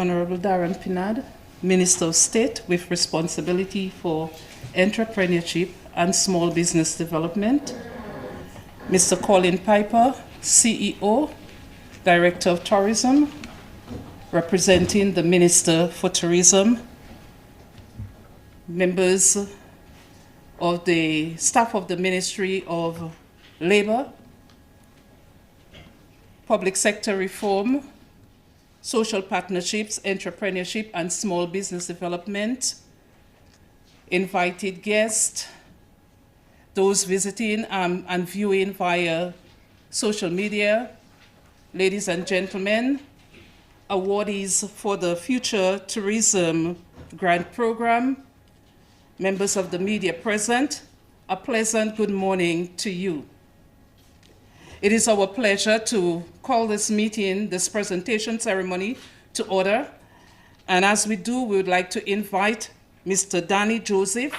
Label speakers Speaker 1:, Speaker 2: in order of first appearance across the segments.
Speaker 1: Honorable Darren Pinard, Minister of State with responsibility for entrepreneurship and small business development. Mr. Colin Piper, CEO, Director of Tourism, representing the Minister for Tourism, members of the staff of the Ministry of Labor, Public Sector Reform, Social Partnerships, Entrepreneurship, and Small Business Development, invited guests, those visiting and viewing via social media, ladies and gentlemen, awardees for the Future Tourism Grant Program, members of the media present, a pleasant good morning to you. It is our pleasure to call this meeting, this presentation ceremony, to order. And as we do, we would like to invite Mr. Danny Joseph,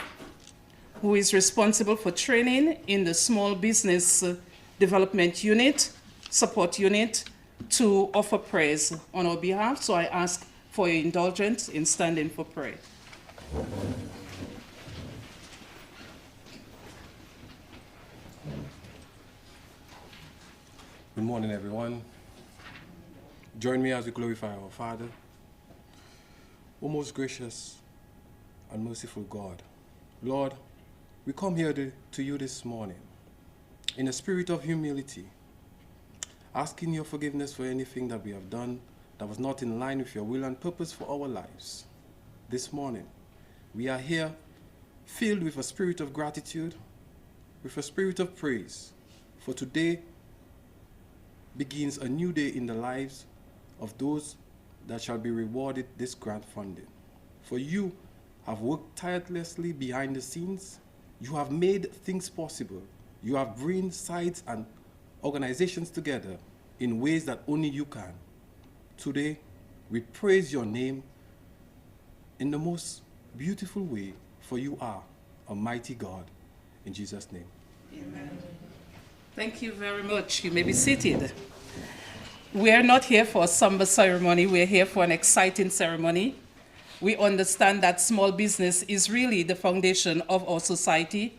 Speaker 1: who is responsible for training in the Small Business Development Unit, Support Unit, to offer praise on our behalf. So I ask for your indulgence in standing for prayer.
Speaker 2: Good morning, everyone. Join me as we glorify our Father. O most gracious and merciful God, Lord, we come here to you this morning in a spirit of humility, asking your forgiveness for anything that we have done that was not in line with your will and purpose for our lives. This morning, we are here filled with a spirit of gratitude, with a spirit of praise, for today begins a new day in the lives of those that shall be rewarded this grant funding. For you have worked tirelessly behind the scenes. You have made things possible. You have brought sides and organizations together in ways that only you can. Today, we praise your name in the most beautiful way, for you are a mighty God. In Jesus' name.
Speaker 1: Amen. Thank you very much. You may be seated. We are not here for a somber ceremony. We're here for an exciting ceremony. We understand that small business is really the foundation of our society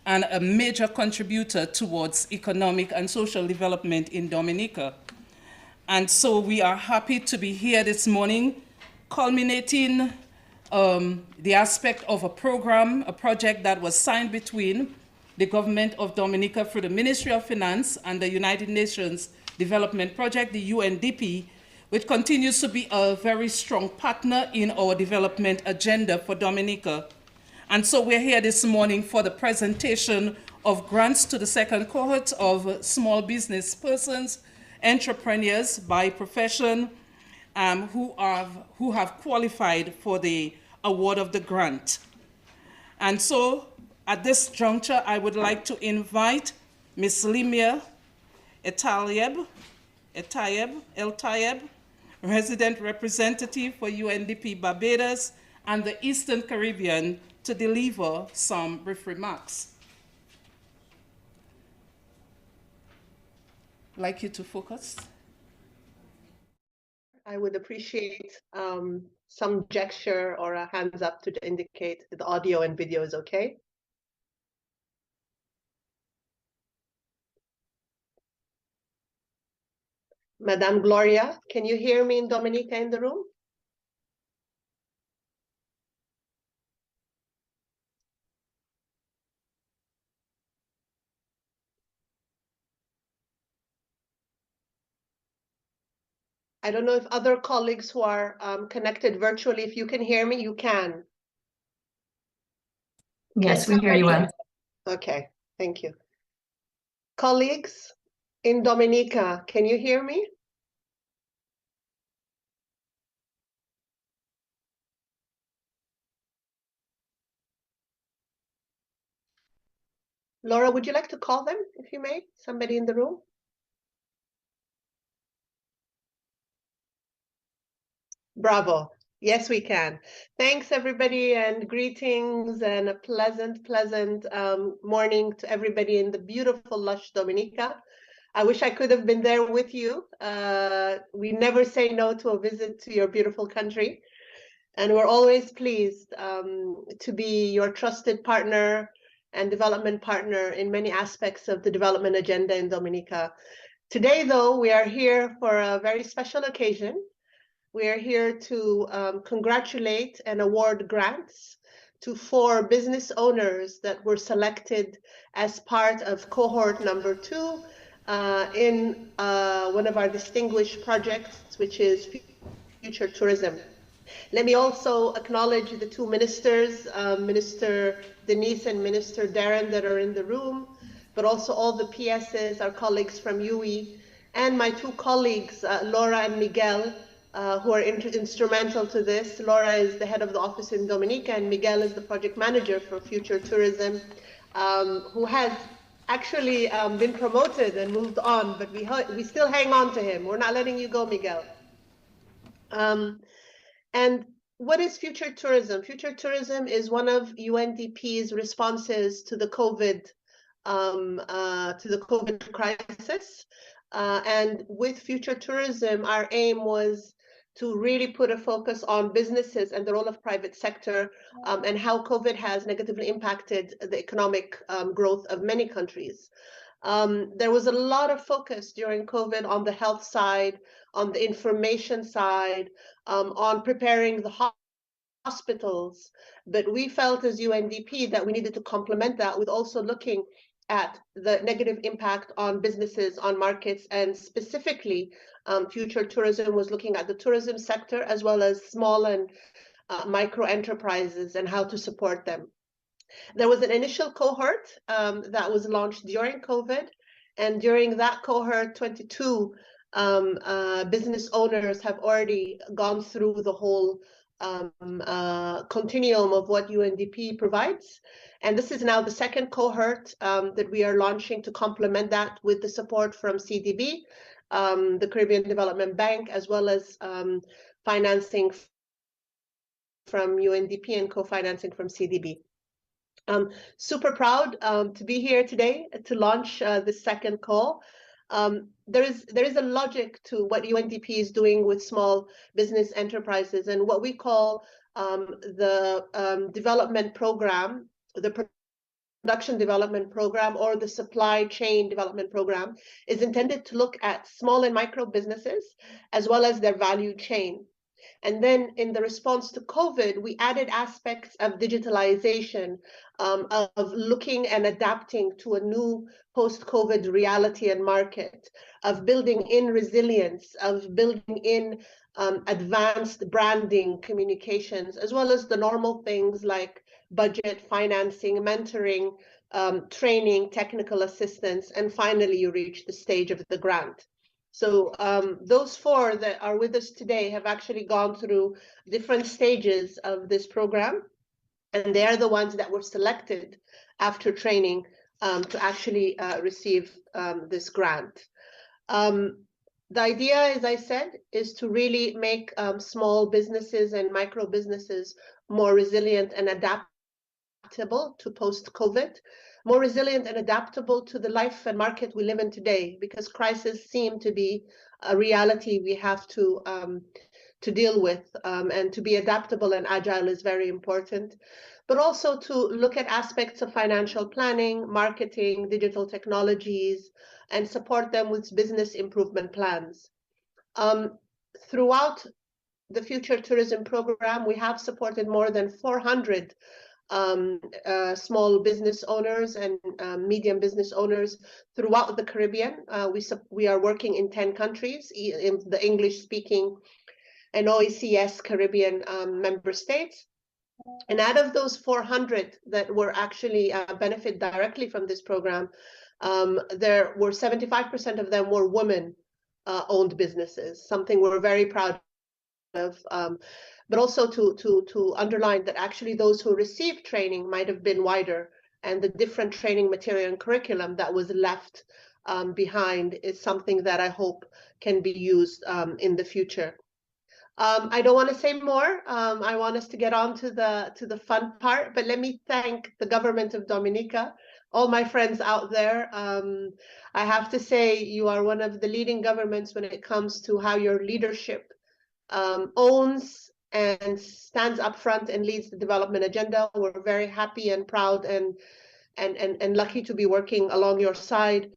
Speaker 1: and a major contributor towards economic and social development in Dominica. And so we are happy to be here this morning, culminating the aspect of a program, a project that was signed between the government of Dominica through the Ministry of Finance and the United Nations Development Project, the UNDP, which continues to be a very strong partner in our development agenda for Dominica. And so we're here this morning for the presentation of grants to the second cohort of small business persons, entrepreneurs by profession, who have qualified for the award of the grant. And so at this juncture, I would like to invite Ms. Limia El Tayeb, resident representative for UNDP Barbados and the Eastern Caribbean, to deliver some brief remarks. I'd like you to focus.
Speaker 3: I would appreciate some gesture or a hands up to indicate that the audio and video is okay. Madame Gloria, can you hear me in Dominica in the room? I don't know if other colleagues who are connected virtually, if you can hear me, you can.
Speaker 4: Yes, we hear you well.
Speaker 3: Okay, thank you. Colleagues in Dominica, can you hear me? Laura, would you like to call them, if you may? Somebody in the room? Bravo. Yes, we can. Thanks, everybody, and greetings and a pleasant morning to everybody in the beautiful, lush Dominica. I wish I could have been there with you. We never say no to a visit to your beautiful country. And we're always pleased to be your trusted partner and development partner in many aspects of the development agenda in Dominica. Today, though, we are here for a very special occasion. We are here to congratulate and award grants to 4 business owners that were selected as part of cohort number 2 in one of our distinguished projects, which is Future Tourism. Let me also acknowledge the 2 ministers, Minister Denise and Minister Darren, that are in the room, but also all the PSs, our colleagues from UE, and my 2 colleagues, Laura and Miguel, who are instrumental to this. Laura is the head of the office in Dominica, and Miguel is the project manager for Future Tourism, who has actually been promoted and moved on, but we still hang on to him. We're not letting you go, Miguel. And what is Future Tourism? Future Tourism is one of UNDP's responses to the COVID crisis. And with Future Tourism, our aim was to really put a focus on businesses and the role of private sector and how COVID has negatively impacted the economic growth of many countries. There was a lot of focus during COVID on the health side, on the information side, on preparing the hospitals, but we felt as UNDP that we needed to complement that with also looking at the negative impact on businesses, on markets, and specifically Future Tourism was looking at the tourism sector as well as small and micro enterprises and how to support them. There was an initial cohort that was launched during COVID, and during that cohort, 22 business owners have already gone through the whole continuum of what UNDP provides. And this is now the second cohort that we are launching to complement that with the support from CDB, the Caribbean Development Bank, as well as financing from UNDP and co-financing from CDB. Super proud to be here today to launch the second call. There is a logic to what UNDP is doing with small business enterprises, and what we call the development program, the production development program, or the supply chain development program, is intended to look at small and micro businesses as well as their value chain. And then in the response to COVID, we added aspects of digitalization, of looking and adapting to a new post-COVID reality and market, of building in resilience, of building in advanced branding communications, as well as the normal things like budget, financing, mentoring, training, technical assistance, and finally you reach the stage of the grant. So those 4 that are with us today have actually gone through different stages of this program, and they are the ones that were selected after training to actually receive this grant. The idea, as I said, is to really make small businesses and micro businesses more resilient and adaptable to post-COVID, more resilient and adaptable to the life and market we live in today, because crises seem to be a reality we have to deal with, and to be adaptable and agile is very important, but also to look at aspects of financial planning, marketing, digital technologies, and support them with business improvement plans. Throughout the Future Tourism program, we have supported more than 400 small business owners and medium business owners throughout the Caribbean. We are working in 10 countries, in the English-speaking and OECS Caribbean member states. And out of those 400 that were actually benefit directly from this program, there were 75% of them were women-owned businesses, something we're very proud of. But also to underline that actually those who received training might have been wider, and the different training material and curriculum that was left behind is something that I hope can be used in the future. I don't want to say more. I want us to get on to the fun part, but let me thank the government of Dominica, all my friends out there. I have to say you are one of the leading governments when it comes to how your leadership owns and stands up front and leads the development agenda. We're very happy and proud and lucky to be working along your side.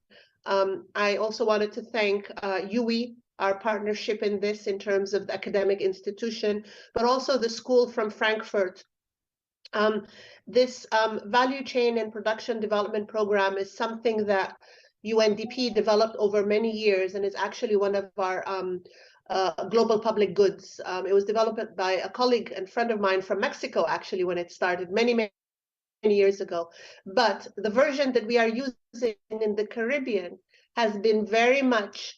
Speaker 3: I also wanted to thank UE, our partnership in this in terms of the academic institution, but also the school from Frankfurt. This value chain and production development program is something that UNDP developed over many years and is actually one of our global public goods. It was developed by a colleague and friend of mine from Mexico, actually, when it started many years ago. But the version that we are using in the Caribbean has been very much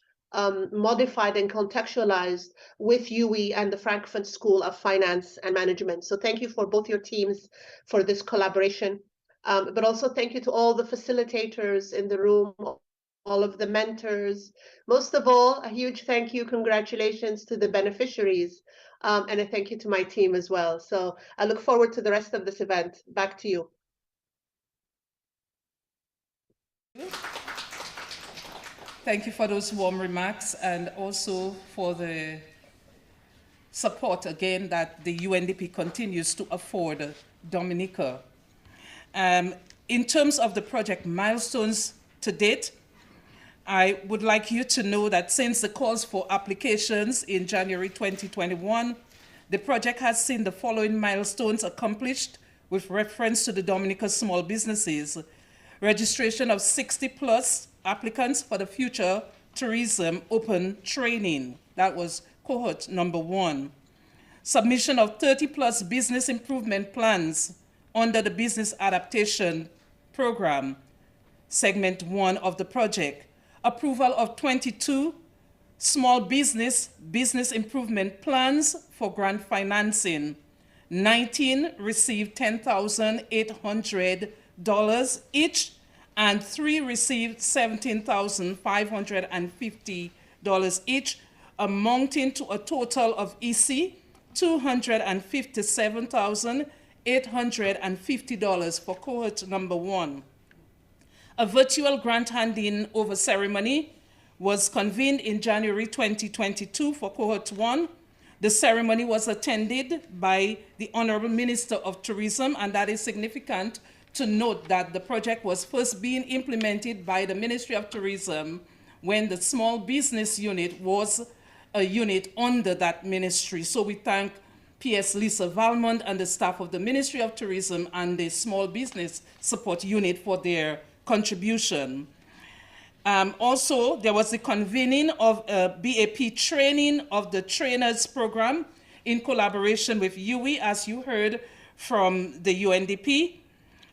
Speaker 3: modified and contextualized with UE and the Frankfurt School of Finance and Management. So thank you for both your teams for this collaboration. But also thank you to all the facilitators in the room, all of the mentors. Most of all, a huge thank you, congratulations to the beneficiaries, and a thank you to my team as well. So I look forward to the rest of this event. Back to you.
Speaker 1: Thank you for those warm remarks and also for the support again that the UNDP continues to afford Dominica. In terms of the project milestones to date, I would like you to know that since the calls for applications in January 2021, the project has seen the following milestones accomplished with reference to the Dominica small businesses. Registration of 60+ applicants for the Future Tourism Open Training. That was cohort number 1. Submission of 30+ business improvement plans under the Business Adaptation Program, segment 1 of the project. Approval of 22 small business improvement plans for grant financing. 19 received $10,800 each, and 3 received $17,550 each, amounting to a total of EC $257,850 for cohort number 1. A virtual grant handing over ceremony was convened in January 2022 for cohort 1. The ceremony was attended by the Honorable Minister of Tourism, and that is significant to note that the project was first being implemented by the Ministry of Tourism when the small business unit was a unit under that ministry. So we thank PS Lisa Valmont and the staff of the Ministry of Tourism and the Small Business Support Unit for their contribution. Also, there was the convening of a BAP training of the trainers program in collaboration with UE, as you heard from the UNDP.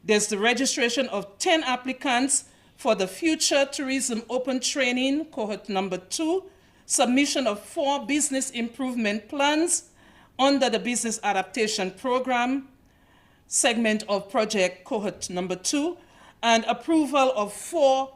Speaker 1: There's the registration of 10 applicants for the Future Tourism Open Training, cohort number 2, submission of 4 business improvement plans under the Business Adaptation Program, segment of project cohort number 2, and approval of 4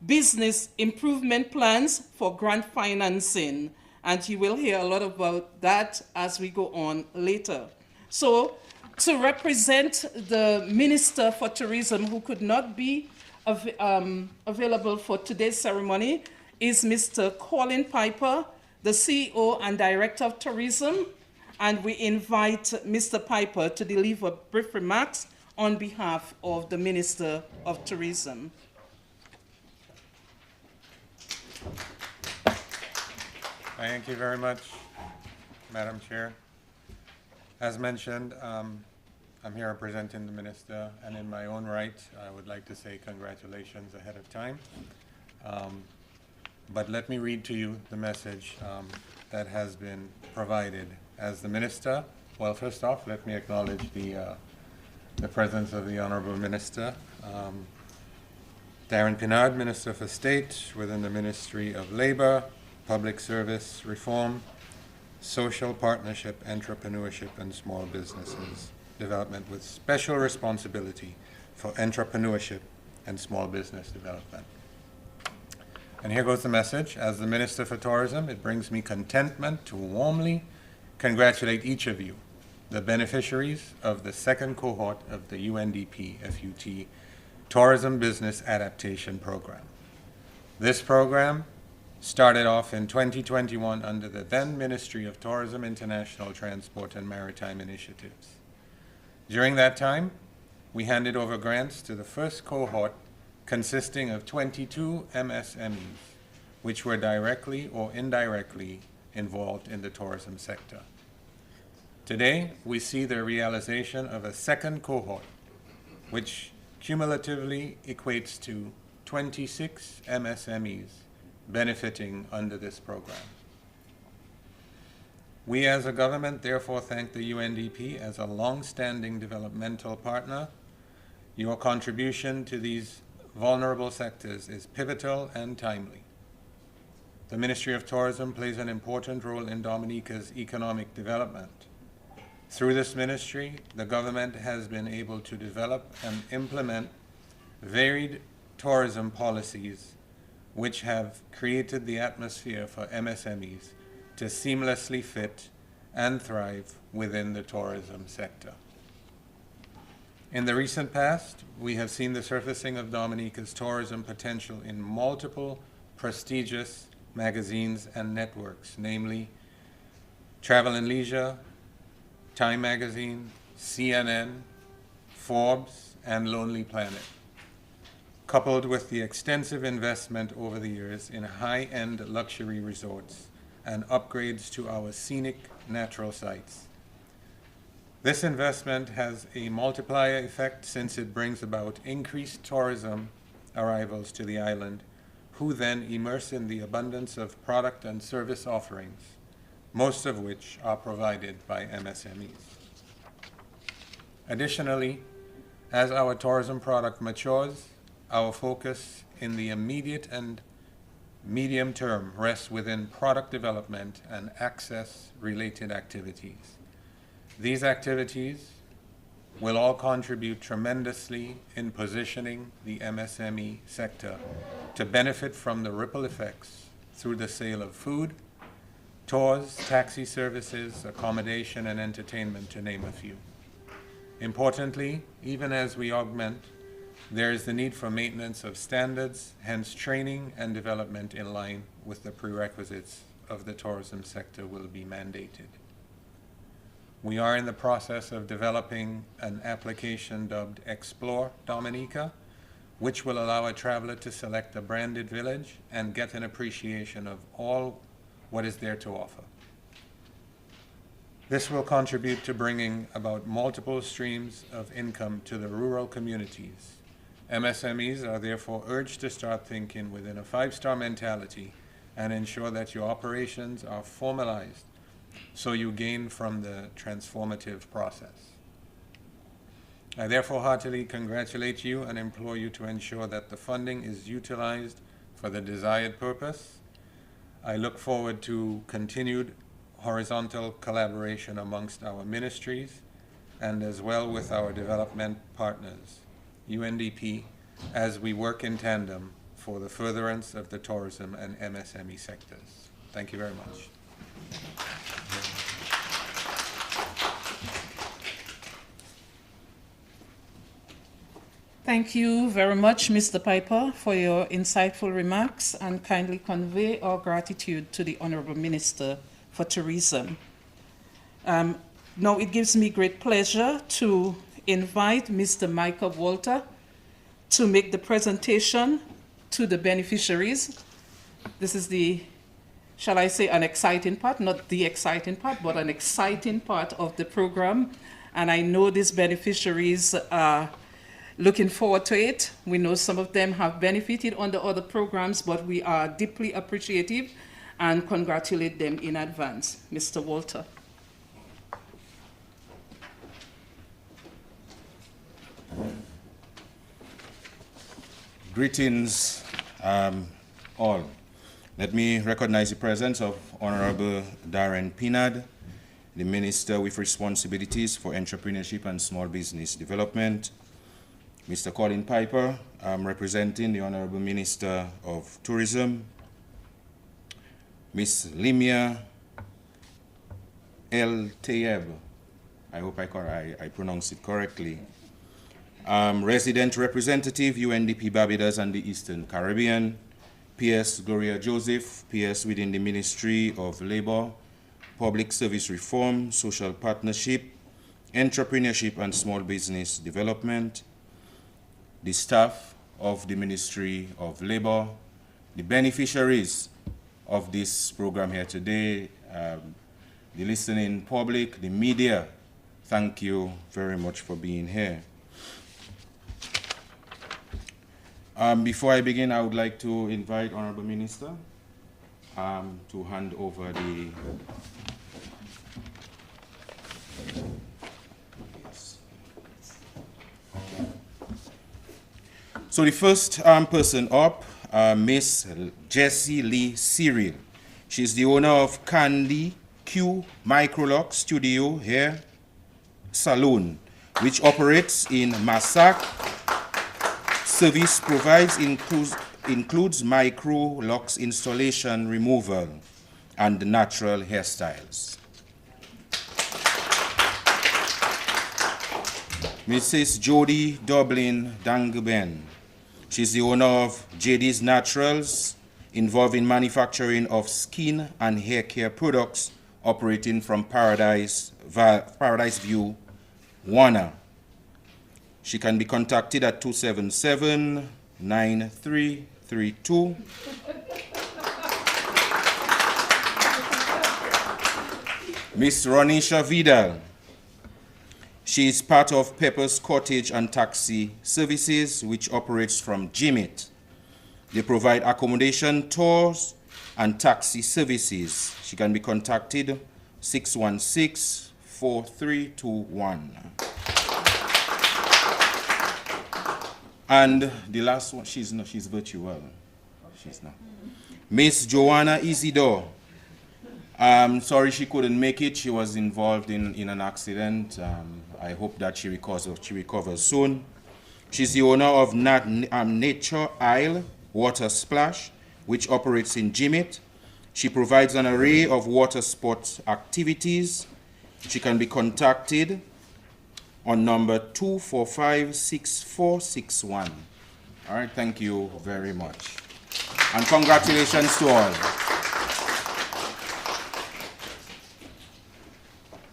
Speaker 1: business improvement plans for grant financing. And you will hear a lot about that as we go on later. So to represent the Minister for Tourism, who could not be available for today's ceremony, is Mr. Colin Piper, the CEO and Director of Tourism. And we invite Mr. Piper to deliver brief remarks on behalf of the Minister of Tourism.
Speaker 4: Thank you very much, Madam Chair. As mentioned, I'm here representing the Minister, and in my own right, I would like to say congratulations ahead of time. But let me read to you the message that has been provided. As the Minister, well, first off, let me acknowledge the presence of the Honorable Minister, Darren Pinard, Minister for State within the Ministry of Labor, Public Service Reform, Social Partnership, Entrepreneurship, and Small Businesses Development, with special responsibility for entrepreneurship and small business development. And here goes the message. As the Minister for Tourism, it brings me contentment to warmly congratulate each of you, the beneficiaries of the second cohort of the UNDP FUT Tourism Business Adaptation Program. This program started off in 2021 under the then Ministry of Tourism, International Transport and Maritime Initiatives. During that time, we handed over grants to the first cohort consisting of 22 MSMEs, which were directly or indirectly involved in the tourism sector. Today, we see the realization of a second cohort, which cumulatively equates to 26 MSMEs benefiting under this program. We as a government therefore thank the UNDP as a long-standing developmental partner. Your contribution to these vulnerable sectors is pivotal and timely. The Ministry of Tourism plays an important role in Dominica's economic development. Through this ministry, the government has been able to develop and implement varied tourism policies which have created the atmosphere for MSMEs to seamlessly fit and thrive within the tourism sector. In the recent past, we have seen the surfacing of Dominica's tourism potential in multiple prestigious magazines and networks, namely Travel and Leisure, Time Magazine, CNN, Forbes, and Lonely Planet, coupled with the extensive investment over the years in high-end luxury resorts and upgrades to our scenic natural sites. This investment has a multiplier effect since it brings about increased tourism arrivals to the island, who then immerse in the abundance of product and service offerings, most of which are provided by MSMEs. Additionally, as our tourism product matures, our focus in the immediate and medium term rests within product development and access-related activities. These activities will all contribute tremendously in positioning the MSME sector to benefit from the ripple effects through the sale of food, tours, taxi services, accommodation, and entertainment, to name a few. Importantly, even as we augment, there is the need for maintenance of standards, hence training and development in line with the prerequisites of the tourism sector will be mandated. We are in the process of developing an application dubbed Explore Dominica, which will allow a traveler to select a branded village and get an appreciation of all what is there to offer. This will contribute to bringing about multiple streams of income to the rural communities. MSMEs are therefore urged to start thinking within a 5-star mentality and ensure that your operations are formalized so you gain from the transformative process. I therefore heartily congratulate you and implore you to ensure that the funding is utilized for the desired purpose. I look forward to continued horizontal collaboration amongst our ministries and as well with our development partners, UNDP, as we work in tandem for the furtherance of the tourism and MSME sectors. Thank you very much.
Speaker 1: Thank you very much, Mr. Piper, for your insightful remarks, and kindly convey our gratitude to the Honorable Minister for Tourism. Now it gives me great pleasure to invite Mr. Michael Walter to make the presentation to the beneficiaries. This is the, shall I say, an exciting part, not the exciting part, but an exciting part of the program. And I know these beneficiaries are looking forward to it. We know some of them have benefited under other programs, but we are deeply appreciative and congratulate them in advance. Mr. Walter.
Speaker 5: Greetings, all. Let me recognize the presence of Honorable Darren Pinard, the Minister with responsibilities for entrepreneurship and small business development. Mr. Colin Piper, representing the Honorable Minister of Tourism. Ms. Limia El Tayeb, I hope I pronounce it correctly, Resident Representative, UNDP Barbados and the Eastern Caribbean, PS Gloria Joseph, PS within the Ministry of Labor, Public Service Reform, Social Partnership, Entrepreneurship and Small Business Development, the staff of the Ministry of Labor, the beneficiaries of this program here today, the listening public, the media, thank you very much for being here. Before I begin, I would like to invite Honorable Minister to hand over the So the first person up, Miss Jessie Lee Cyril. She's the owner of Candy Q Microlock Studio Hair Salon, which operates in Massac. Service provides includes micro locks installation, removal, and natural hairstyles. Mrs. Jody Dublin Dangben. She's the owner of JD's Naturals, involved in manufacturing of skin and hair care products, operating from Paradise View, Warner. She can be contacted at 277-9332. Miss Ronisha Vidal. She is part of Pepper's Cottage and Taxi Services, which operates from Jimit. They provide accommodation, tours, and taxi services. She can be contacted 616-4321. And the last one, she's virtual. She's not. Miss Joanna Isidore. Sorry she couldn't make it. She was involved in an accident. I hope that she recovers soon. She's the owner of Nature Isle Water Splash, which operates in Jimit. She provides an array of water sports activities. She can be contacted on number 245-6461. All right, thank you very much. And congratulations to all.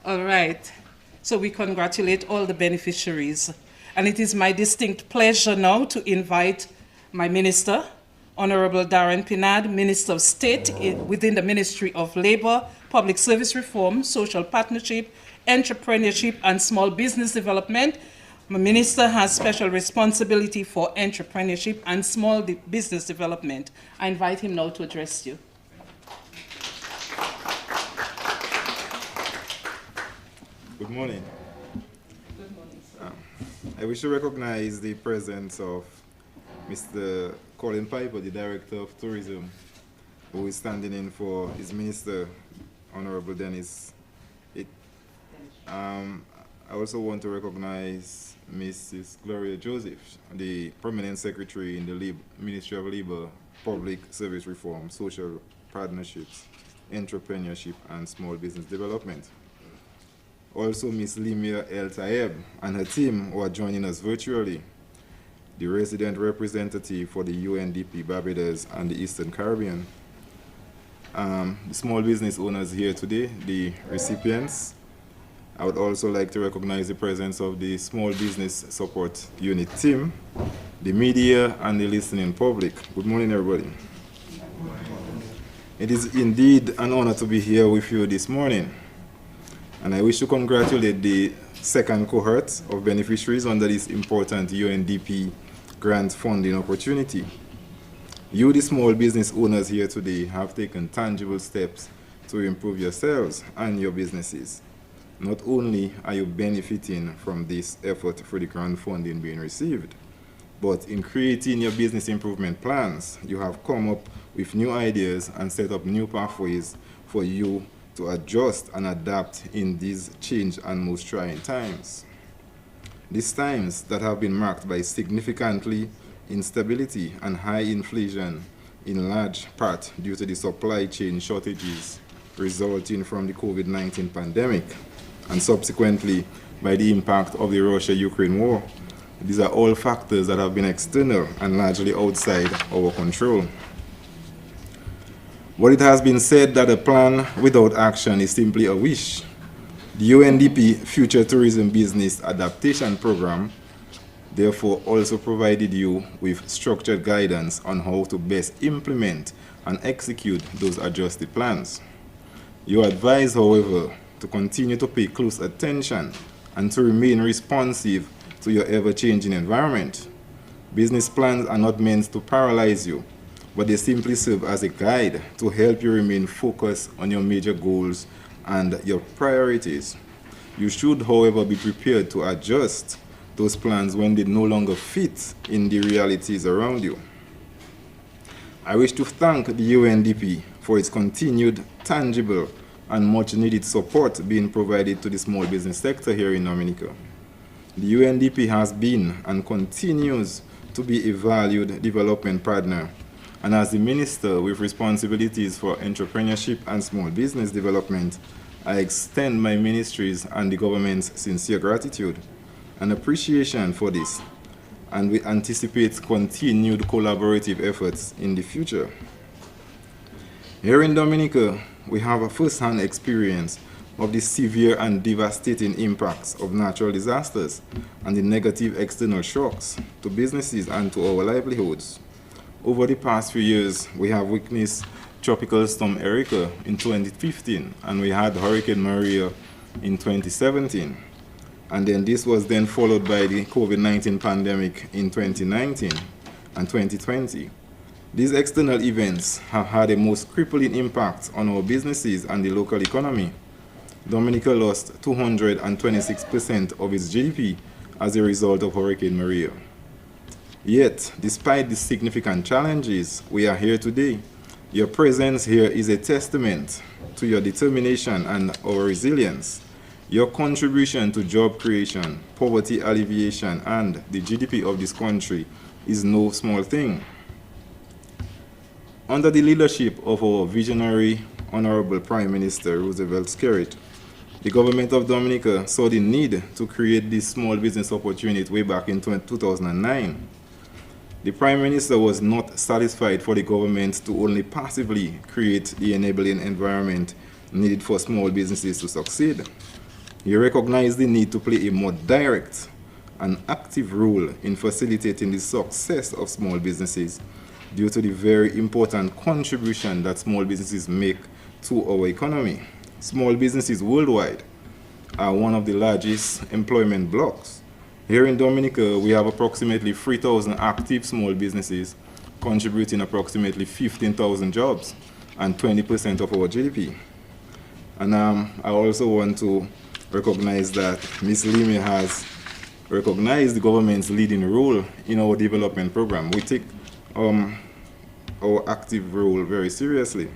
Speaker 1: All right. So we congratulate all the beneficiaries. And it is my distinct pleasure now to invite my minister, Honorable Darren Pinard, Minister of State within the Ministry of Labor, Public Service Reform, Social Partnership, Entrepreneurship, and Small Business Development. My minister has special responsibility for entrepreneurship and small business development. I invite him now to address you.
Speaker 6: Good morning. Good morning, sir. I wish to recognize the presence of Mr. Colin Piper, the Director of Tourism, who is standing in for his minister, Honorable Dennis. I also want to recognize Mrs. Gloria Joseph, the Permanent Secretary in the Ministry of Labor, Public Service Reform, Social Partnerships, Entrepreneurship, and Small Business Development. Also, Ms. Limia El Tayeb and her team who are joining us virtually, the resident representative for the UNDP Barbados and the Eastern Caribbean, the small business owners here today, the recipients. I would also like to recognize the presence of the Small Business Support Unit team, the media, and the listening public. Good morning, everybody. It is indeed an honor to be here with you this morning. And I wish to congratulate the second cohort of beneficiaries under this important UNDP grant funding opportunity. You, the small business owners here today, have taken tangible steps to improve yourselves and your businesses. Not only are you benefiting from this effort for the grant funding being received, but in creating your business improvement plans, you have come up with new ideas and set up new pathways for you to adjust and adapt in these change and most trying times. These times that have been marked by significantly instability and high inflation, in large part due to the supply chain shortages resulting from the COVID-19 pandemic and subsequently by the impact of the Russia-Ukraine war. These are all factors that have been external and largely outside our control. But it has been said that a plan without action is simply a wish. The UNDP Future Tourism Business Adaptation Program therefore also provided you with structured guidance on how to best implement and execute those adjusted plans. You are advised, however, to continue to pay close attention and to remain responsive to your ever-changing environment. Business plans are not meant to paralyze you, but they simply serve as a guide to help you remain focused on your major goals and your priorities. You should, however, be prepared to adjust those plans when they no longer fit in the realities around you. I wish to thank the UNDP for its continued, tangible, and much-needed support being provided to the small business sector here in Dominica. The UNDP has been and continues to be a valued development partner, and as the Minister with responsibilities for entrepreneurship and small business development, I extend my ministry's and the government's sincere gratitude and appreciation for this, and we anticipate continued collaborative efforts in the future. Here in Dominica, we have a first-hand experience of the severe and devastating impacts of natural disasters and the negative external shocks to businesses and to our livelihoods. Over the past few years, we have witnessed Tropical Storm Erica in 2015, and we had Hurricane Maria in 2017. And then this was then followed by the COVID-19 pandemic in 2019 and 2020. These external events have had a most crippling impact on our businesses and the local economy. Dominica lost 226% of its GDP as a result of Hurricane Maria. Yet, despite the significant challenges, we are here today. Your presence here is a testament to your determination and our resilience. Your contribution to job creation, poverty alleviation, and the GDP of this country is no small thing. Under the leadership of our visionary Honorable Prime Minister Roosevelt Skerrit, the government of Dominica saw the need to create this small business opportunity way back in 2009. The Prime Minister was not satisfied for the government to only passively create the enabling environment needed for small businesses to succeed. He recognized the need to play a more direct and active role in facilitating the success of small businesses due to the very important contribution that small businesses make to our economy. Small businesses worldwide are one of the largest employment blocks. Here in Dominica, we have approximately 3,000 active small businesses contributing approximately 15,000 jobs and 20% of our GDP. And I also want to recognize that Ms. Lime has recognized the government's leading role in our development program. We take our active role very seriously.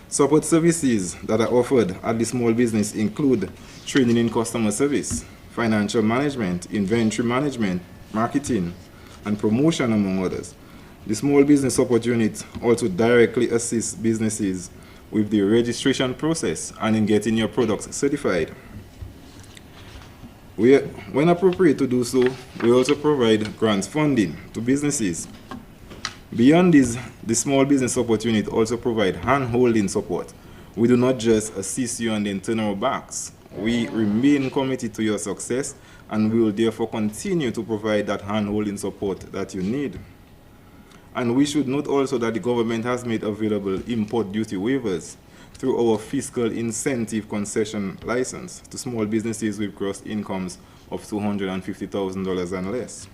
Speaker 6: Support services that are offered at the small business include training in customer service, financial management, inventory management, marketing, and promotion, among others. The small business opportunity also directly assists businesses with the registration process and in getting your products certified. When appropriate to do so, we also provide grants funding to businesses. Beyond this, the small business opportunity also provide hand-holding support. We do not just assist you and then turn our backs. We remain committed to your success, and we will therefore continue to provide that hand-holding support that you need. And we should note also that the government has made available import duty waivers through our fiscal incentive concession license to small businesses with gross incomes of $250,000 and less.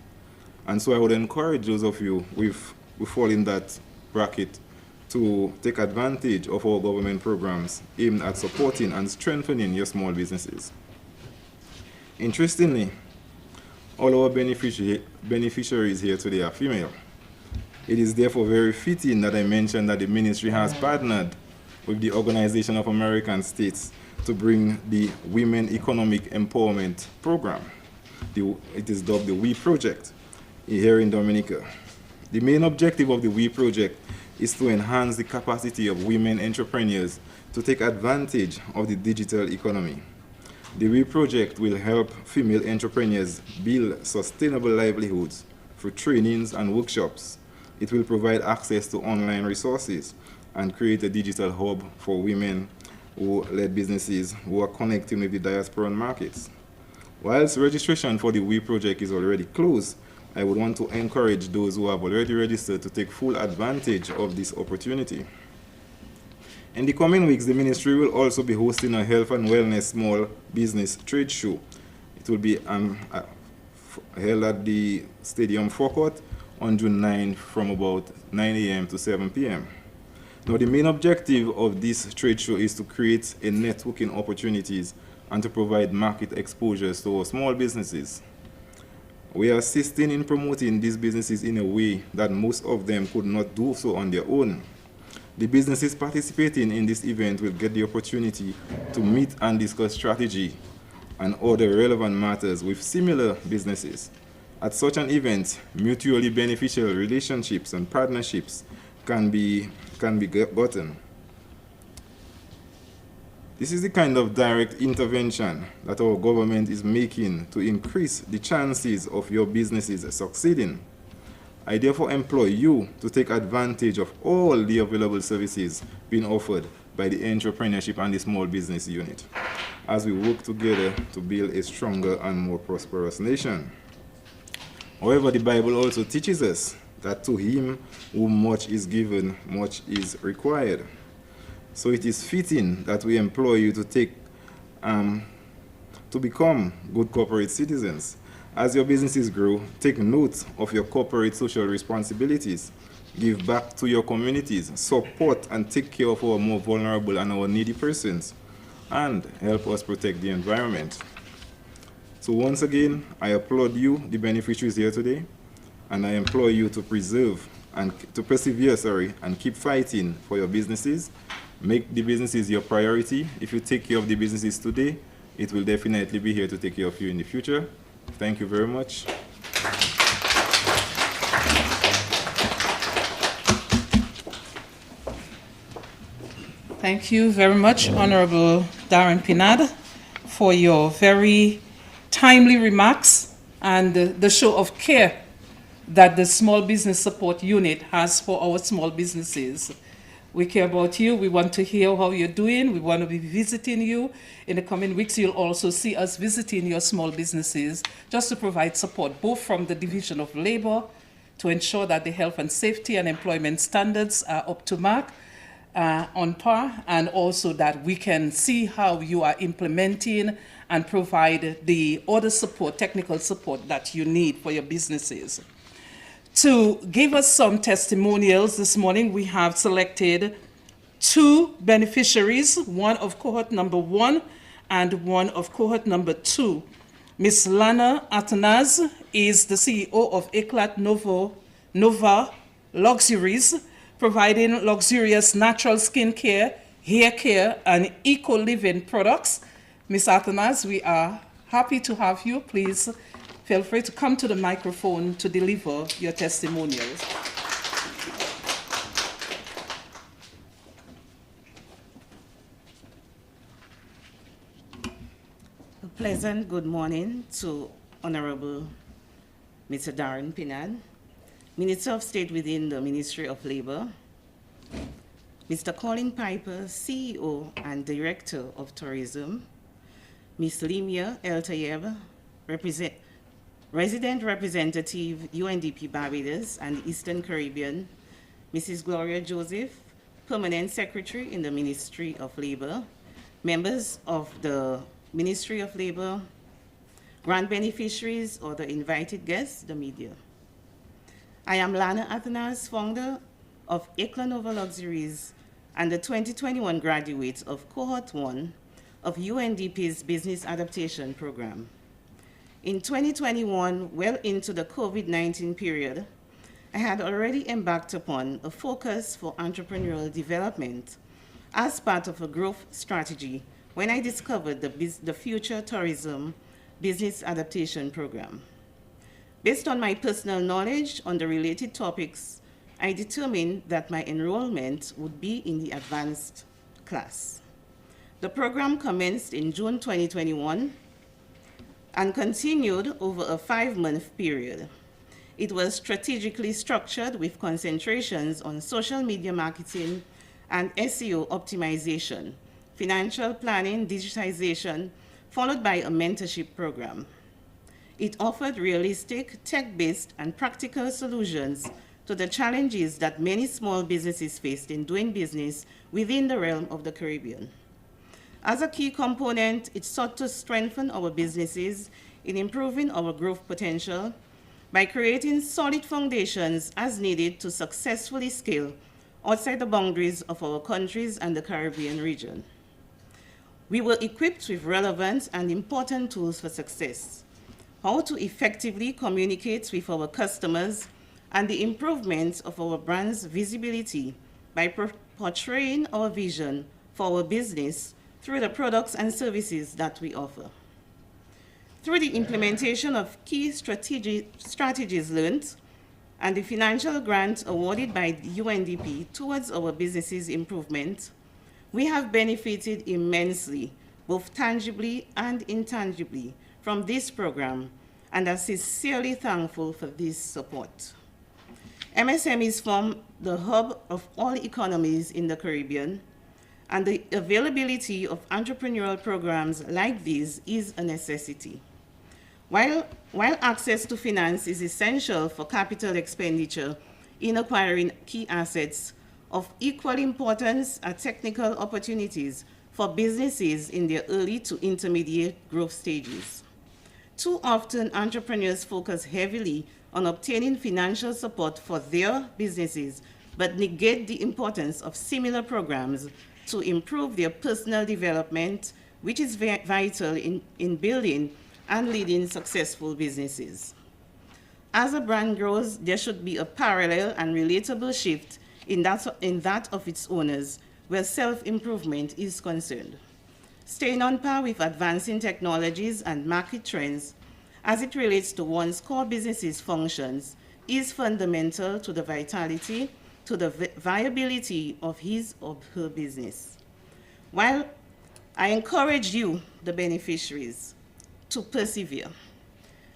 Speaker 6: And so I would encourage those of you who fall in that bracket to take advantage of our government programs aimed at supporting and strengthening your small businesses. Interestingly, all our beneficiaries here today are female. It is therefore very fitting that I mentioned that the ministry has partnered with the Organization of American States to bring the Women Economic Empowerment Program. It is dubbed the WE Project here in Dominica. The main objective of the WE Project is to enhance the capacity of women entrepreneurs to take advantage of the digital economy. The WE project will help female entrepreneurs build sustainable livelihoods through trainings and workshops. It will provide access to online resources and create a digital hub for women who lead businesses who are connecting with the diasporan markets. Whilst registration for the WE project is already closed, I would want to encourage those who have already registered to take full advantage of this opportunity. In the coming weeks, the ministry will also be hosting a health and wellness small business trade show. It will be held at the Stadium Forecourt on June 9 from about 9 a.m. to 7 p.m. Now, the main objective of this trade show is to create a networking opportunities and to provide market exposures to our small businesses. We are assisting in promoting these businesses in a way that most of them could not do so on their own. The businesses participating in this event will get the opportunity to meet and discuss strategy and other relevant matters with similar businesses. At such an event, mutually beneficial relationships and partnerships can be gotten. This is the kind of direct intervention that our government is making to increase the chances of your businesses succeeding. I therefore employ you to take advantage of all the available services being offered by the entrepreneurship and the small business unit as we work together to build a stronger and more prosperous nation. However, the Bible also teaches us that to him whom much is given, much is required. So it is fitting that we employ you to become good corporate citizens. As your businesses grow, take note of your corporate social responsibilities. Give back to your communities, support and take care of our more vulnerable and our needy persons, and help us protect the environment. So once again, I applaud you, the beneficiaries here today, and I implore you to persevere, and keep fighting for your businesses. Make the businesses your priority. If you take care of the businesses today, it will definitely be here to take care of you in the future. Thank you very much.
Speaker 1: Thank you very much, Honorable Darren Pinad, for your very timely remarks and the show of care that the Small Business Support Unit has for our small businesses. We care about you. We want to hear how you're doing. We want to be visiting you. In the coming weeks, you'll also see us visiting your small businesses just to provide support, both from the Division of Labor to ensure that the health and safety and employment standards are up to mark, on par, and also that we can see how you are implementing and provide the other support, technical support that you need for your businesses. To give us some testimonials this morning, we have selected 2 beneficiaries, one of cohort number 1 and one of cohort number 2. Ms. Lana Atanaz is the CEO of Eclat Nova Luxuries, providing luxurious natural skin care, hair care, and eco-living products. Ms. Atanaz, we are happy to have you. Please feel free to come to the microphone to deliver your testimonials.
Speaker 7: A pleasant good morning to Honorable Mr. Darren Pinad, Minister of State within the Ministry of Labor, Mr. Colin Piper, CEO and Director of Tourism, Ms. Limia El-Tayeb, Resident Representative, UNDP Barbados and Eastern Caribbean, Mrs. Gloria Joseph, Permanent Secretary in the Ministry of Labor, members of the Ministry of Labor, grant beneficiaries or the invited guests, the media. I am Lana Athanas, founder of Eclat Nova Luxuries and the 2021 graduate of Cohort 1 of UNDP's Business Adaptation Program. In 2021, well into the COVID-19 period, I had already embarked upon a focus for entrepreneurial development as part of a growth strategy when I discovered the Future Tourism Business Adaptation Program. Based on my personal knowledge on the related topics, I determined that my enrollment would be in the advanced class. The program commenced in June 2021 and continued over a 5-month period. It was strategically structured with concentrations on social media marketing and SEO optimization, financial planning, digitization, followed by a mentorship program. It offered realistic, tech-based, and practical solutions to the challenges that many small businesses faced in doing business within the realm of the Caribbean. As a key component, it sought to strengthen our businesses in improving our growth potential by creating solid foundations as needed to successfully scale outside the boundaries of our countries and the Caribbean region. We were equipped with relevant and important tools for success: how to effectively communicate with our customers and the improvement of our brand's visibility by portraying our vision for our business through the products and services that we offer. Through the implementation of key strategies learned and the financial grant awarded by the UNDP towards our business's improvement, we have benefited immensely, both tangibly and intangibly, from this program, and are sincerely thankful for this support. MSMEs form the hub of all economies in the Caribbean, and the availability of entrepreneurial programs like these is a necessity. While access to finance is essential for capital expenditure in acquiring key assets, of equal importance are technical opportunities for businesses in their early to intermediate growth stages. Too often, entrepreneurs focus heavily on obtaining financial support for their businesses, but negate the importance of similar programs to improve their personal development, which is vital in building and leading successful businesses. As a brand grows, there should be a parallel and relatable shift in that of its owners, where self-improvement is concerned. Staying on par with advancing technologies and market trends as it relates to one's core business's functions is fundamental to the vitality, to the viability of his or her business. While I encourage you, the beneficiaries, to persevere.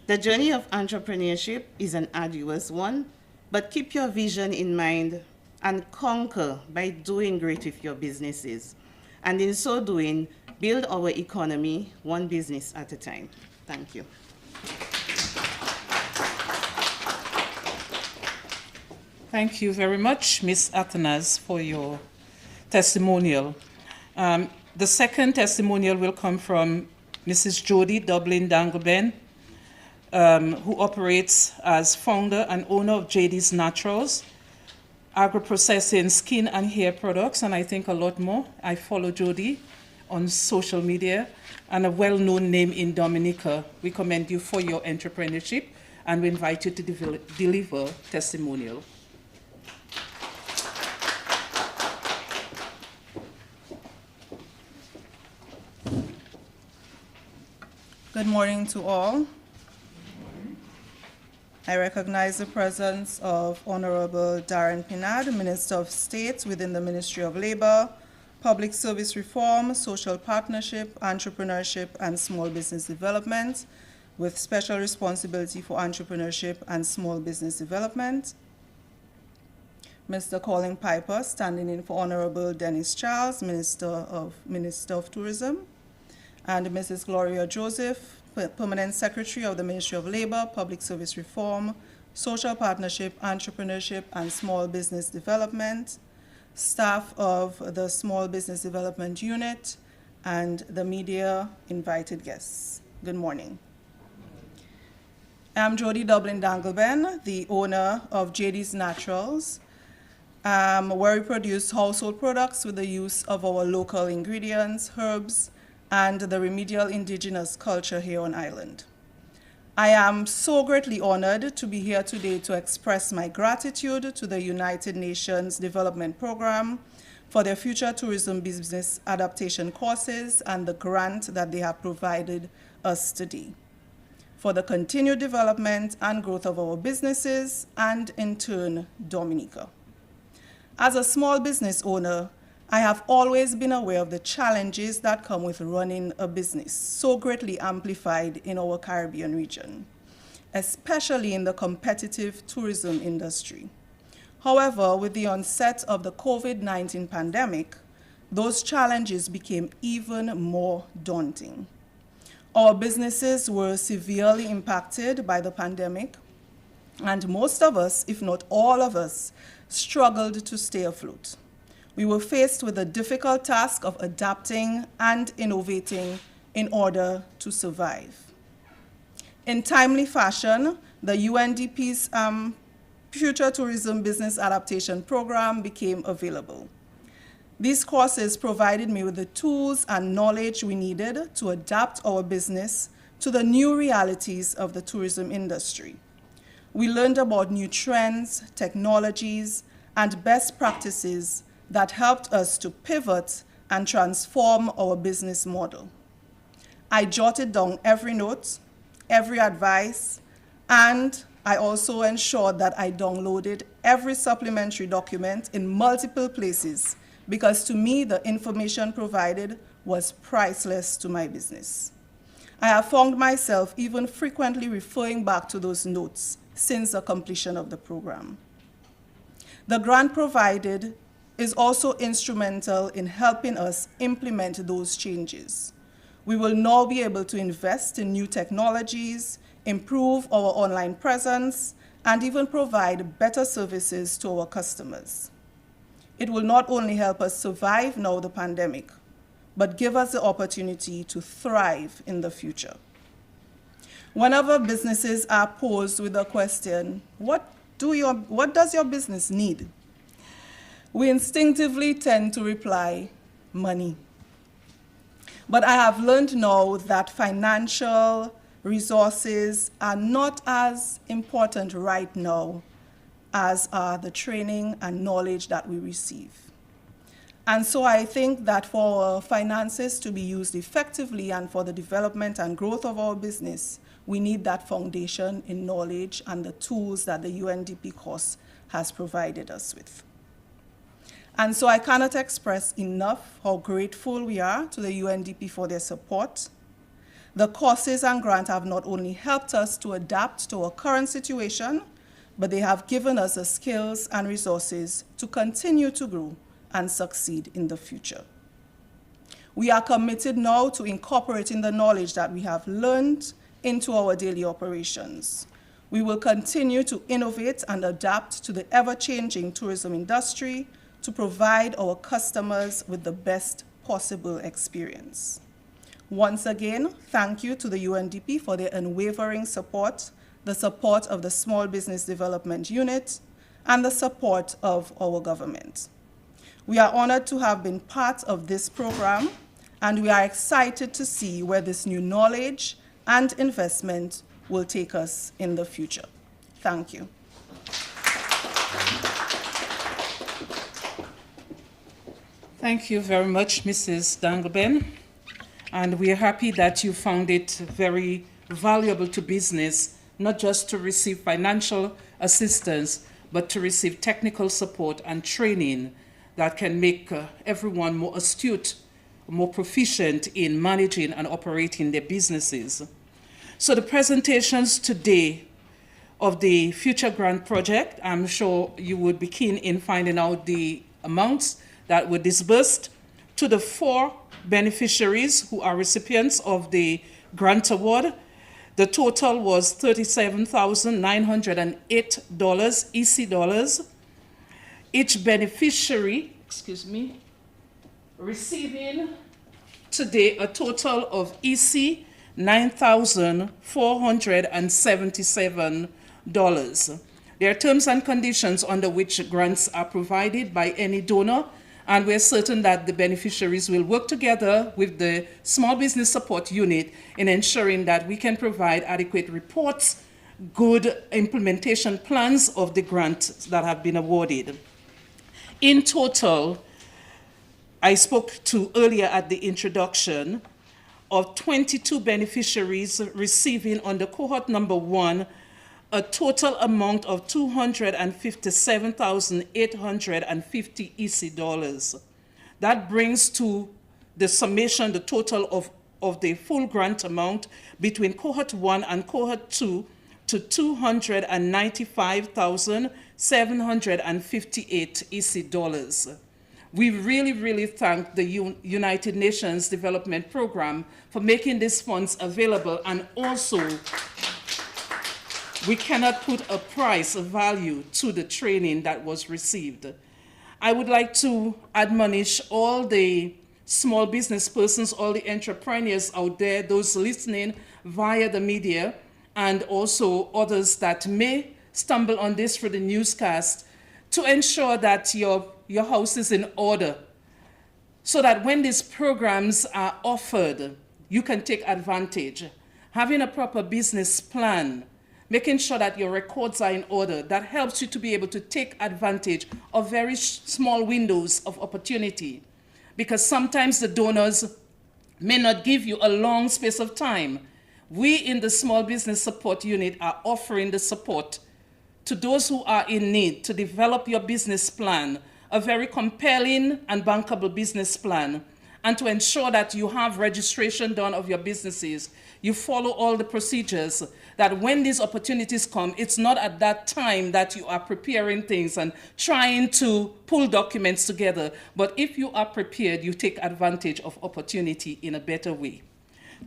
Speaker 7: The journey of entrepreneurship is an arduous one, but keep your vision in mind and conquer by doing great with your businesses. And in so doing, build our economy one business at a time. Thank you.
Speaker 1: Thank you very much, Ms. Atanas, for your testimonial. The second testimonial will come from Mrs. Jody Dublin Dangleben, who operates as founder and owner of JD's Naturals, agro-processing skin and hair products, and I think a lot more. I follow Jody on social media, and a well-known name in Dominica. We commend you for your entrepreneurship, and we invite you to deliver testimonial.
Speaker 8: Good morning to all. I recognize the presence of Honorable Darren Pinard, Minister of State within the Ministry of Labor, Public Service Reform, Social Partnership, Entrepreneurship, and Small Business Development, with special responsibility for entrepreneurship and small business development. Mr. Colin Piper, standing in for Honorable Dennis Charles, Minister of Tourism, and Mrs. Gloria Joseph, Permanent Secretary of the Ministry of Labor, Public Service Reform, Social Partnership, Entrepreneurship, and Small Business Development, staff of the Small Business Development Unit, and the media invited guests. Good morning. I'm Jody Dublin Dangleben, the owner of JD's Naturals, where we produce household products with the use of our local ingredients, herbs, and the remedial indigenous culture here on island. I am so greatly honored to be here today to express my gratitude to the United Nations Development Program for their future tourism business adaptation courses and the grant that they have provided us today, for the continued development and growth of our businesses and in turn, Dominica. As a small business owner, I have always been aware of the challenges that come with running a business, so greatly amplified in our Caribbean region, especially in the competitive tourism industry. However, with the onset of the COVID-19 pandemic, those challenges became even more daunting. Our businesses were severely impacted by the pandemic, and most of us, if not all of us, struggled to stay afloat. We were faced with the difficult task of adapting and innovating in order to survive. In timely fashion, the UNDP's Future Tourism Business Adaptation Program became available. These courses provided me with the tools and knowledge we needed to adapt our business to the new realities of the tourism industry. We learned about new trends, technologies, and best practices that helped us to pivot and transform our business model. I jotted down every note, every advice, and I also ensured that I downloaded every supplementary document in multiple places because to me, the information provided was priceless to my business. I have found myself even frequently referring back to those notes since the completion of the program. The grant provided is also instrumental in helping us implement those changes. We will now be able to invest in new technologies, improve our online presence, and even provide better services to our customers. It will not only help us survive now the pandemic, but give us the opportunity to thrive in the future. Whenever businesses are posed with the question, what does your business need? We instinctively tend to reply, money. But I have learned now that financial resources are not as important right now as are the training and knowledge that we receive. And so I think that for our finances to be used effectively and for the development and growth of our business, we need that foundation in knowledge and the tools that the UNDP course has provided us with. And so I cannot express enough how grateful we are to the UNDP for their support. The courses and grant have not only helped us to adapt to our current situation, but they have given us the skills and resources to continue to grow and succeed in the future. We are committed now to incorporating the knowledge that we have learned into our daily operations. We will continue to innovate and adapt to the ever-changing tourism industry to provide our customers with the best possible experience. Once again, thank you to the UNDP for their unwavering support, the support of the Small Business Development Unit, and the support of our government. We are honored to have been part of this program, and we are excited to see where this new knowledge and investment will take us in the future. Thank you.
Speaker 1: Thank you very much, Mrs. Dangleben. And we are happy that you found it very valuable to business, not just to receive financial assistance, but to receive technical support and training that can make everyone more astute, more proficient in managing and operating their businesses. So the presentations today of the Future Grant Project, I'm sure you would be keen in finding out the amounts that were disbursed to the 4 beneficiaries who are recipients of the grant award. The total was $37,908 EC dollars. Each beneficiary, receiving today a total of EC $9,477. There are terms and conditions under which grants are provided by any donor, and we're certain that the beneficiaries will work together with the Small Business Support Unit in ensuring that we can provide adequate reports, good implementation plans of the grants that have been awarded. In total, I spoke to earlier at the introduction of 22 beneficiaries receiving under cohort number 1 a total amount of $257,850 EC dollars. That brings to the summation, the total of the full grant amount between cohort 1 and cohort 2 to $295,758 EC dollars. We really, really thank the United Nations Development Program for making these funds available, and also we cannot put a price, a value to the training that was received. I would like to admonish all the small business persons, all the entrepreneurs out there, those listening via the media, and also others that may stumble on this through the newscast, to ensure that your house is in order, so that when these programs are offered, you can take advantage. Having a proper business plan, making sure that your records are in order, that helps you to be able to take advantage of very small windows of opportunity. Because sometimes the donors may not give you a long space of time. We in the Small Business Support Unit are offering the support to those who are in need to develop your business plan, a very compelling and bankable business plan, and to ensure that you have registration done of your businesses. You follow all the procedures, that when these opportunities come, it's not at that time that you are preparing things and trying to pull documents together. But if you are prepared, you take advantage of opportunity in a better way.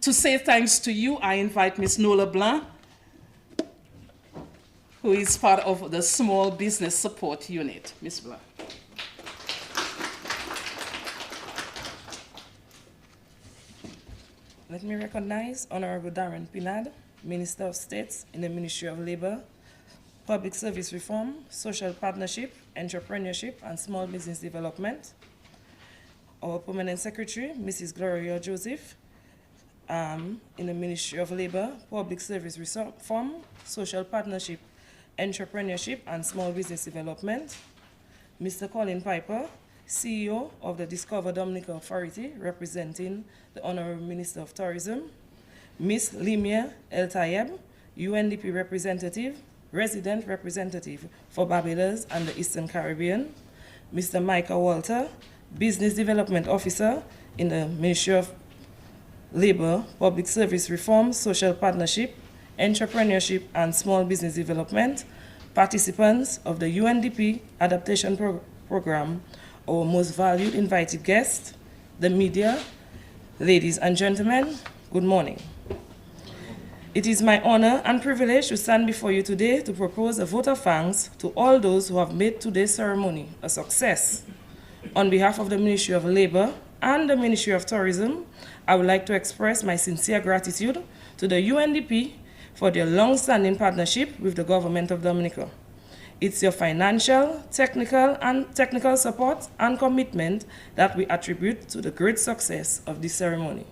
Speaker 1: To say thanks to you, I invite Ms. Nola Blanc, who is part of the Small Business Support Unit. Ms. Blanc.
Speaker 9: Let me recognize Honorable Darren Pinard, Minister of State in the Ministry of Labor, Public Service Reform, Social Partnership, Entrepreneurship, and Small Business Development. Our Permanent Secretary, Mrs. Gloria Joseph, in the Ministry of Labor, Public Service Reform, Social Partnership, Entrepreneurship, and Small Business Development. Mr. Colin Piper, CEO of the Discover Dominica Authority, representing the Honorable Minister of Tourism. Ms. Limia El Tayeb, UNDP representative, resident representative for Barbados and the Eastern Caribbean. Mr. Micah Walter, Business Development Officer in the Ministry of Labor, Public Service Reform, Social Partnership, Entrepreneurship, and Small Business Development. Participants of the UNDP Adaptation Program, our most valued invited guests, the media, ladies and gentlemen, good morning. It is my honor and privilege to stand before you today to propose a vote of thanks to all those who have made today's ceremony a success. On behalf of the Ministry of Labor and the Ministry of Tourism, I would like to express my sincere gratitude to the UNDP for their long-standing partnership with the Government of Dominica. It's your financial, technical support and commitment that we attribute to the great success of this ceremony.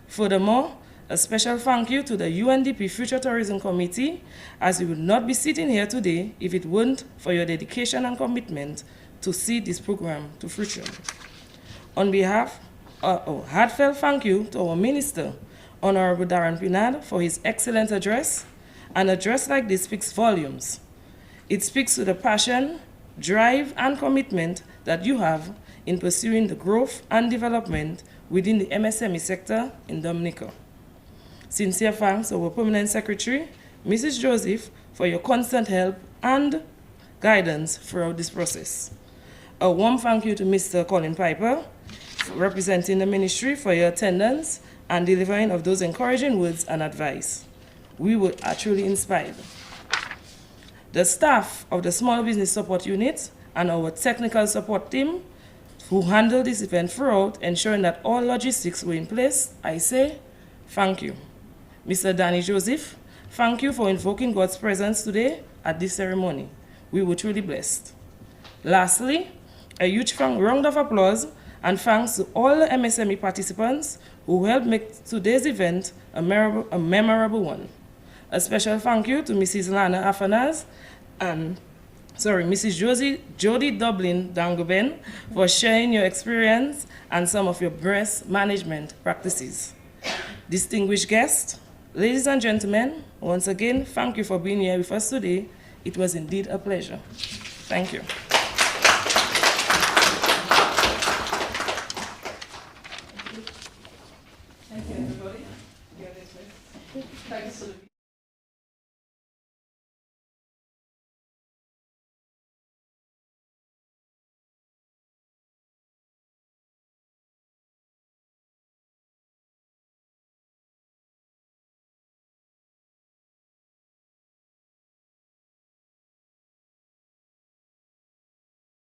Speaker 9: Furthermore, a special thank you to the UNDP Future Tourism Committee, as we would not be sitting here today if it weren't for your dedication and commitment to see this program to fruition. On behalf, a heartfelt thank you to our Minister, Honorable Darren Pinard, for his excellent address. An address like this speaks volumes. It speaks to the passion, drive, and commitment that you have in pursuing the growth and development within the MSME sector in Dominica. Sincere thanks to our Permanent Secretary, Mrs. Joseph, for your constant help and guidance throughout this process. A warm thank you to Mr. Colin Piper, representing the ministry, for your attendance and delivering of those encouraging words and advice. We were truly inspired. The staff of the Small Business Support Unit and our technical support team who handled this event throughout, ensuring that all logistics were in place, I say thank you. Mr. Danny Joseph, thank you for invoking God's presence today at this ceremony. We were truly blessed. Lastly, a huge round of applause and thanks to all the MSME participants who helped make today's event a memorable one. A special thank you to Mrs. Lana Afanaz and Mrs. Jody Dublin Dangoben for sharing your experience and some of your best management practices. Distinguished guests, ladies and gentlemen, once again, thank you for being here with us today. It was indeed a pleasure. Thank you.